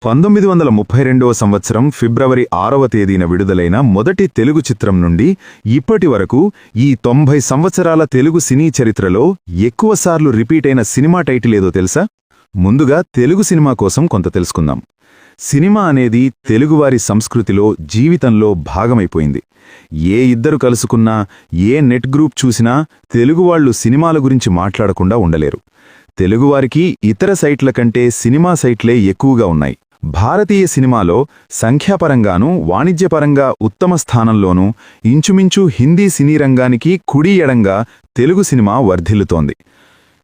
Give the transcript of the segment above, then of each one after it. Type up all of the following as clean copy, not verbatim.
1932వ సంవత్సరం ఫిబ్రవరి 6వ తేదీన విడుదలైన మొదటి తెలుగు చిత్రం నుండి ఇప్పటి వరకు ఈ 90 సంవత్సరాల తెలుగు సినీ చరిత్రలో ఎక్కువసార్లు రిపీట్ అయిన సినిమా టైటిల్ ఏదో తెలుసా? ముందుగా తెలుగు సినిమా కోసం కొంత తెలుసుకుందాం. సినిమా అనేది తెలుగువారి సంస్కృతిలో, జీవితంలో భాగమైపోయింది. ఏ ఇద్దరు కలుసుకున్నా, ఏ నెట్ గ్రూప్ చూసినా తెలుగువాళ్లు సినిమాల గురించి మాట్లాడకుండా ఉండలేరు. తెలుగువారికి ఇతర సైట్ల కంటే సినిమా సైట్లే ఎక్కువగా ఉన్నాయి. భారతీయ సినిమాలో సంఖ్యాపరంగానూ వాణిజ్యపరంగా ఉత్తమ స్థానంలోనూ ఇంచుమించు హిందీ సినీ రంగానికి కుడి ఎడంగా తెలుగు సినిమా వర్ధిల్లుతోంది.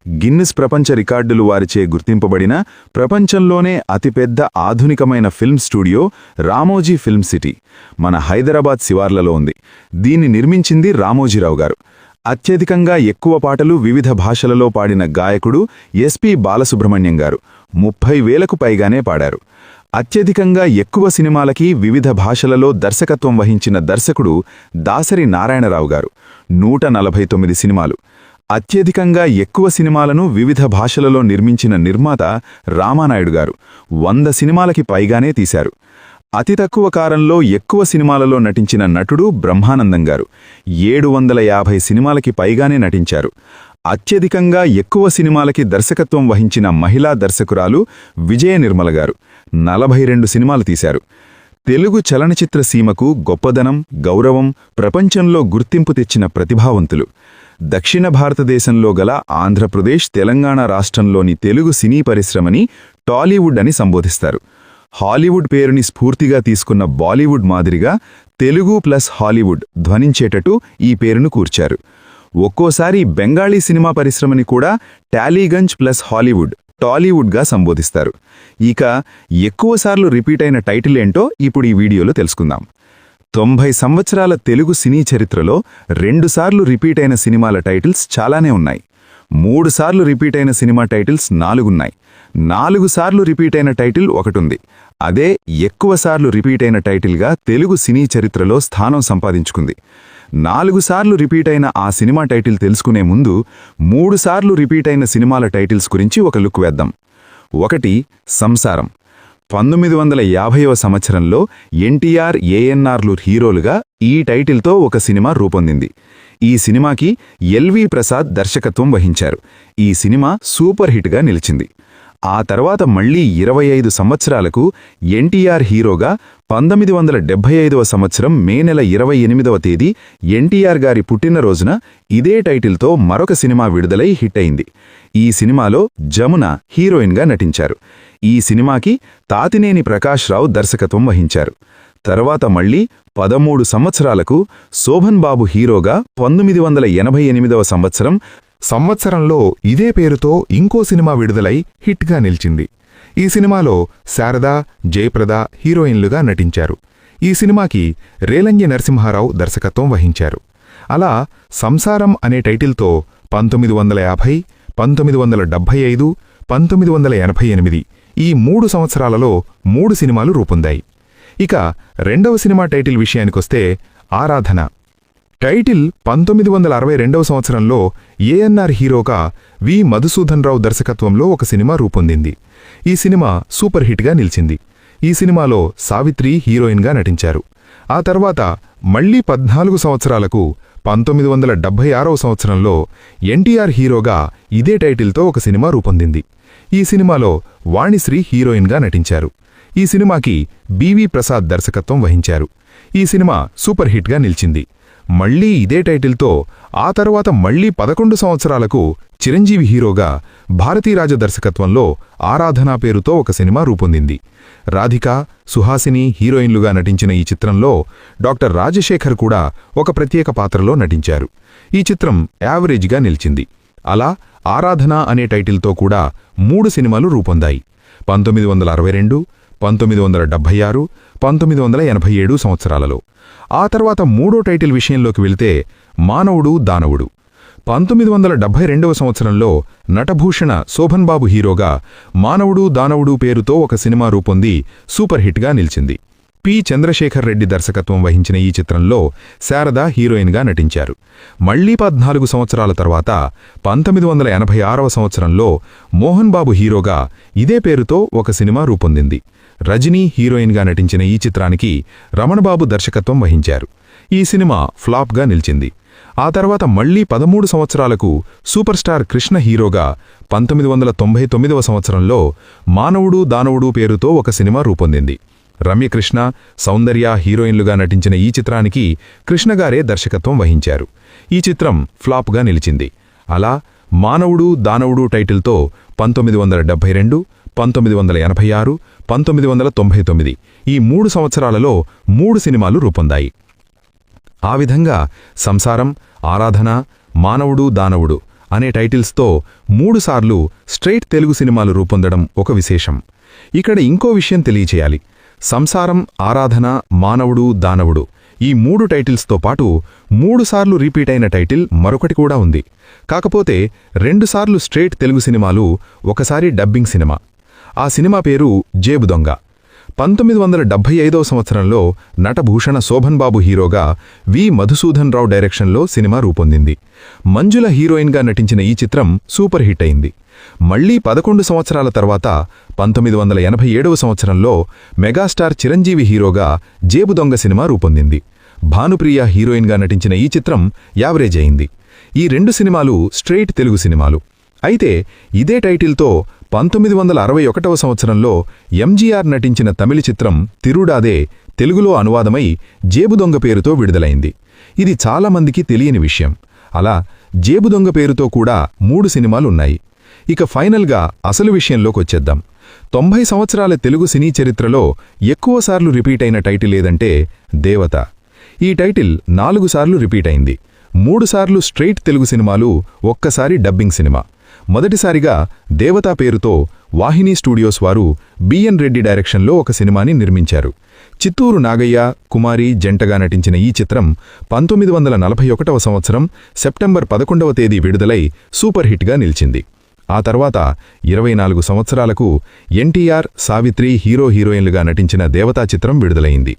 గిన్నిస్ ప్రపంచ రికార్డులు వారిచే గుర్తింపబడిన ప్రపంచంలోనే అతిపెద్ద ఆధునికమైన film studio Ramoji film city మన హైదరాబాద్ శివార్లలో ఉంది. దీన్ని నిర్మించింది రామోజీరావు గారు. అత్యధికంగా ఎక్కువ పాటలు వివిధ భాషలలో పాడిన గాయకుడు ఎస్పి బాలసుబ్రహ్మణ్యం గారు 30,000కు పైగానే పాడారు. అత్యధికంగా ఎక్కువ సినిమాలకి వివిధ భాషలలో దర్శకత్వం వహించిన దర్శకుడు దాసరి నారాయణరావు గారు 149 సినిమాలు. అత్యధికంగా ఎక్కువ సినిమాలను వివిధ భాషలలో నిర్మించిన నిర్మాత రామానాయుడు గారు 100 సినిమాలకి పైగానే తీశారు. అతి తక్కువ కాలంలో ఎక్కువ సినిమాలలో నటించిన నటుడు బ్రహ్మానందం గారు 750 సినిమాలకి పైగానే నటించారు. అత్యధికంగా ఎక్కువ సినిమాలకి దర్శకత్వం వహించిన మహిళా దర్శకురాలు విజయ నిర్మల గారు 42 సినిమాలు తీశారు. తెలుగు చలనచిత్ర సీమకు గొప్పదనం, గౌరవం, ప్రపంచంలో గుర్తింపు తెచ్చిన ప్రతిభావంతులు. దక్షిణ భారతదేశంలో గల ఆంధ్రప్రదేశ్, తెలంగాణ రాష్ట్రంలోని తెలుగు సినీ పరిశ్రమని టాలీవుడ్ అని సంబోధిస్తారు. హాలీవుడ్ పేరుని స్ఫూర్తిగా తీసుకున్న బాలీవుడ్ మాదిరిగా తెలుగు ప్లస్ హాలీవుడ్ ధ్వనించేటట్టు ఈ పేరును కూర్చారు. ఒక్కోసారి బెంగాళీ సినిమా పరిశ్రమని కూడా టాలీగంజ్ ప్లస్ హాలీవుడ్ టాలీవుడ్గా సంబోధిస్తారు. ఇక ఎక్కువసార్లు రిపీట్ అయిన టైటిల్ ఏంటో ఇప్పుడు ఈ వీడియోలో తెలుసుకుందాం. 90 సంవత్సరాల తెలుగు సినీ చరిత్రలో 2 సార్లు రిపీట్ అయిన సినిమాల టైటిల్స్ చాలానే ఉన్నాయి. 3 సార్లు రిపీట్ అయిన సినిమా టైటిల్స్ 4 ఉన్నాయి. 4 సార్లు రిపీట్ అయిన టైటిల్ ఒకటుంది. అదే ఎక్కువసార్లు రిపీట్ అయిన టైటిల్గా తెలుగు సినీ చరిత్రలో స్థానం సంపాదించుకుంది. 4 సార్లు రిపీట్ అయిన ఆ సినిమా టైటిల్ తెలుసుకునే ముందు 3 సార్లు రిపీట్ అయిన సినిమాల టైటిల్స్ గురించి ఒక లుక్ వేద్దాం. 1. సంసారం. 1950వ సంవత్సరంలో ఎన్టీఆర్, ఏఎన్ఆర్లు హీరోలుగా ఈ టైటిల్తో ఒక సినిమా రూపొందింది. ఈ సినిమాకి ఎల్వి ప్రసాద్ దర్శకత్వం వహించారు. ఈ సినిమా సూపర్ హిట్గా నిలిచింది. ఆ తర్వాత మళ్లీ 25 సంవత్సరాలకు ఎన్టీఆర్ హీరోగా 1975వ సంవత్సరం మే నెల 28వ తేదీ ఎన్టీఆర్ గారి పుట్టినరోజున ఇదే టైటిల్తో మరొక సినిమా విడుదలై హిట్ అయింది. ఈ సినిమాలో జమున హీరోయిన్గా నటించారు. ఈ సినిమాకి తాతినేని ప్రకాష్ రావు దర్శకత్వం వహించారు. తర్వాత మళ్లీ 13 సంవత్సరాలకు శోభన్ బాబు హీరోగా 1988వ సంవత్సరంలో ఇదే పేరుతో ఇంకో సినిమా విడుదలై హిట్గా నిలిచింది. ఈ సినిమాలో శారద, జయప్రద హీరోయిన్లుగా నటించారు. ఈ సినిమాకి రేలంగి నరసింహారావు దర్శకత్వం వహించారు. అలా సంసారం అనే టైటిల్తో 1950, 1975, 1988 ఈ 3 సంవత్సరాలలో 3 సినిమాలు రూపొందాయి. ఇక రెండవ సినిమా టైటిల్ విషయానికొస్తే ఆరాధన. టైటిల్ 1962వ సంవత్సరంలో ఏఎన్ఆర్ హీరోగా వి మధుసూదన్ రావు దర్శకత్వంలో ఒక సినిమా రూపొందింది. ఈ సినిమా సూపర్ హిట్గా నిలిచింది. ఈ సినిమాలో సావిత్రి హీరోయిన్గా నటించారు. ఆ తర్వాత మళ్లీ 14 సంవత్సరాలకు 1976వ సంవత్సరంలో ఎన్టీఆర్ హీరోగా ఇదే టైటిల్తో ఒక సినిమా రూపొందింది. ఈ సినిమాలో వాణిశ్రీ హీరోయిన్గా నటించారు. ఈ సినిమాకి బివి ప్రసాద్ దర్శకత్వం వహించారు. ఈ సినిమా సూపర్ హిట్గా నిలిచింది. మళ్లీ ఇదే టైటిల్తో ఆ తర్వాత మళ్లీ 11 సంవత్సరాలకు చిరంజీవి హీరోగా భారతీరాజ దర్శకత్వంలో ఆరాధనా పేరుతో ఒక సినిమా రూపొందింది. రాధిక, సుహాసిని హీరోయిన్లుగా నటించిన ఈ చిత్రంలో డాక్టర్ రాజశేఖర్ కూడా ఒక ప్రత్యేక పాత్రలో నటించారు. ఈ చిత్రం యావరేజ్గా నిలిచింది. అలా ఆరాధన అనే టైటిల్తో కూడా 3 సినిమాలు రూపొందాయి. 1962, 1976, 1987 సంవత్సరాలలో. ఆ తర్వాత మూడో టైటిల్ విషయంలోకి వెళితే మానవుడు దానవుడు. 1972వ సంవత్సరంలో నటభూషణ శోభన్ బాబు హీరోగా మానవుడు దానవుడు పేరుతో ఒక సినిమా రూపొంది సూపర్ హిట్గా నిలిచింది. పి చంద్రశేఖర్ రెడ్డి దర్శకత్వం వహించిన ఈ చిత్రంలో శారద హీరోయిన్గా నటించారు. మళ్లీ 14 సంవత్సరాల తర్వాత 1986వ సంవత్సరంలో మోహన్ బాబు హీరోగా ఇదే పేరుతో ఒక సినిమా రూపొందింది. రజనీ హీరోయిన్గా నటించిన ఈ చిత్రానికి రమణబాబు దర్శకత్వం వహించారు. ఈ సినిమా ఫ్లాప్గా నిలిచింది. ఆ తర్వాత మళ్లీ 13 సంవత్సరాలకు సూపర్ స్టార్ కృష్ణ హీరోగా 1999వ సంవత్సరంలో మానవుడు దానవుడు పేరుతో ఒక సినిమా రూపొందింది. రమ్యకృష్ణ, సౌందర్య హీరోయిన్లుగా నటించిన ఈ చిత్రానికి కృష్ణగారే దర్శకత్వం వహించారు. ఈ చిత్రం ఫ్లాప్గా నిలిచింది. అలా మానవుడు దానవుడు టైటిల్తో 1972, 1986, 1999 ఈ 3 సంవత్సరాలలో 3 సినిమాలు రూపొందాయి. ఆ విధంగా సంసారం, ఆరాధన, మానవుడు దానవుడు అనే టైటిల్స్తో 3 సార్లు స్ట్రెయిట్ తెలుగు సినిమాలు రూపొందడం ఒక విశేషం. ఇక్కడ ఇంకో విషయం తెలియచేయాలి. సంసారం, ఆరాధన, మానవుడు దానవుడు ఈ 3 టైటిల్స్తో పాటు 3 సార్లు రిపీట్ అయిన టైటిల్ మరొకటి కూడా ఉంది. కాకపోతే 2 సార్లు స్ట్రెయిట్ తెలుగు సినిమాలు, ఒకసారి డబ్బింగ్ సినిమా. ఆ సినిమా పేరు జేబు దొంగ. 1975వ సంవత్సరంలో నటభూషణ శోభన్ బాబు హీరోగా వి మధుసూదన్ రావు డైరెక్షన్లో సినిమా రూపొందింది. మంజుల హీరోయిన్గా నటించిన ఈ చిత్రం సూపర్ హిట్ అయింది. మళ్లీ 11 సంవత్సరాల తర్వాత 1987వ సంవత్సరంలో మెగాస్టార్ చిరంజీవి హీరోగా జేబు దొంగ సినిమా రూపొందింది. భానుప్రియ హీరోయిన్గా నటించిన ఈ చిత్రం యావరేజ్ అయింది. ఈ 2 సినిమాలు స్ట్రెయిట్ తెలుగు సినిమాలు. అయితే ఇదే టైటిల్తో 1961వ సంవత్సరంలో ఎంజీఆర్ నటించిన తమిళ చిత్రం తిరుడాదే తెలుగులో అనువాదమై జేబు దొంగ పేరుతో విడుదలైంది. ఇది చాలామందికి తెలియని విషయం. అలా జేబు దొంగ పేరుతో కూడా 3 సినిమాలున్నాయి. ఇక ఫైనల్గా అసలు విషయంలోకొచ్చేద్దాం. 90 సంవత్సరాల తెలుగు సినీ చరిత్రలో ఎక్కువసార్లు రిపీట్ అయిన టైటిల్ ఏదంటే దేవత. ఈ టైటిల్ 4 సార్లు రిపీట్ అయింది. 3 సార్లు స్ట్రెయిట్ తెలుగు సినిమాలు, ఒక్కసారి డబ్బింగ్ సినిమా. మొదటిసారిగా దేవతా పేరుతో వాహిని స్టూడియోస్ వారు బిఎన్ రెడ్డి డైరెక్షన్లో ఒక సినిమాని నిర్మించారు. చిత్తూరు నాగయ్య, కుమారి జంటగా నటించిన ఈ చిత్రం 1941వ సంవత్సరం సెప్టెంబర్ 11వ తేదీ విడుదలై సూపర్ హిట్గా నిలిచింది. ఆ తర్వాత 24 సంవత్సరాలకు ఎన్టీఆర్, సావిత్రి హీరోయిన్లుగా నటించిన దేవతా చిత్రం విడుదలైంది.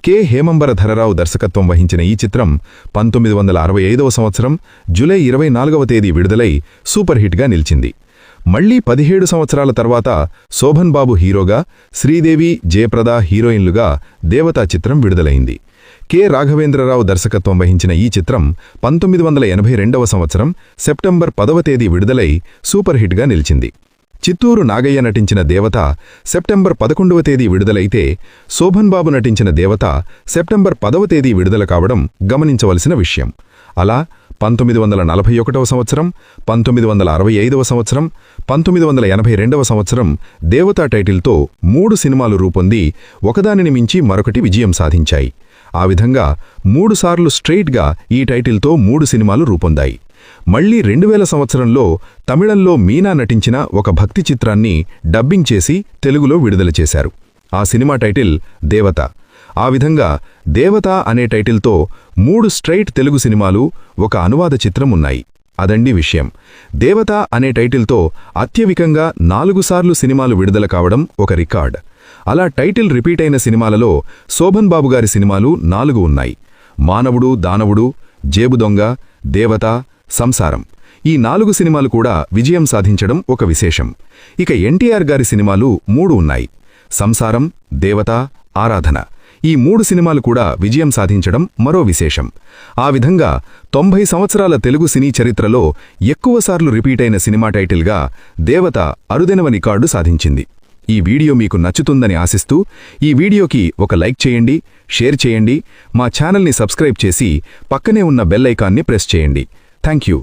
కె హేమంబరధరరావు దర్శకత్వం వహించిన ఈ చిత్రం 1965వ సంవత్సరం జూలై 24వ తేదీ విడుదలై సూపర్ హిట్గా నిలిచింది. మళ్లీ 17 సంవత్సరాల తర్వాత శోభన్ బాబు హీరోగా, శ్రీదేవి, జయప్రద హీరోయిన్లుగా దేవతా చిత్రం విడుదలైంది. కె రాఘవేంద్రరావు దర్శకత్వం వహించిన ఈ చిత్రం 1982వ సంవత్సరం సెప్టెంబర్ 10వ తేదీ విడుదలై సూపర్ హిట్గా నిలిచింది. చిత్తూరు నాగయ్య నటించిన దేవత సెప్టెంబర్ 11వ తేదీ విడుదలైతే, శోభన్ బాబు నటించిన దేవత సెప్టెంబర్ 10వ తేదీ విడుదల కావడం గమనించవలసిన విషయం. అలా 1941వ సంవత్సరం, 1965వ సంవత్సరం, 1982వ సంవత్సరం దేవతా టైటిల్తో 3 సినిమాలు రూపొంది ఒకదానిని మించి మరొకటి విజయం సాధించాయి. ఆ విధంగా 3 సార్లు స్ట్రెయిట్గా ఈ టైటిల్తో 3 సినిమాలు రూపొందాయి. మళ్లీ 2000 సంవత్సరంలో తమిళంలో మీనా నటించిన ఒక భక్తి చిత్రాన్ని డబ్బింగ్ చేసి తెలుగులో విడుదల చేశారు. ఆ సినిమా టైటిల్ దేవత. ఆ విధంగా దేవత అనే టైటిల్తో 3 స్ట్రెయిట్ తెలుగు సినిమాలు, ఒక అనువాద చిత్రం ఉన్నాయి. అదండి విషయం. దేవత అనే టైటిల్తో అత్యధికంగా 4 సార్లు సినిమాలు విడుదల కావడం ఒక రికార్డ్. అలా టైటిల్ రిపీట్ అయిన సినిమాలలో శోభన్ బాబు గారి సినిమాలు 4 ఉన్నాయి. మానవుడు దానవుడు, జేబు దొంగ, దేవత, సంసారం ఈ 4 సినిమాలు కూడా విజయం సాధించడం ఒక విశేషం. ఇక ఎన్టీఆర్ గారి సినిమాలు 3 ఉన్నాయి. సంసారం, దేవత, ఆరాధన ఈ 3 సినిమాలు కూడా విజయం సాధించడం మరో విశేషం. ఆ విధంగా 90 సంవత్సరాల తెలుగు సినీ చరిత్రలో ఎక్కువసార్లు రిపీట్ అయిన సినిమా టైటిల్గా దేవత అరుదైన రికార్డు సాధించింది. ఈ వీడియో మీకు నచ్చుతుందని ఆశిస్తూ ఈ వీడియోకి ఒక లైక్ చేయండి, షేర్ చేయండి, మా ఛానల్ని సబ్స్క్రైబ్ చేసి పక్కనే ఉన్న బెల్ ఐకాన్ని ప్రెస్ చేయండి. థాంక్యూ.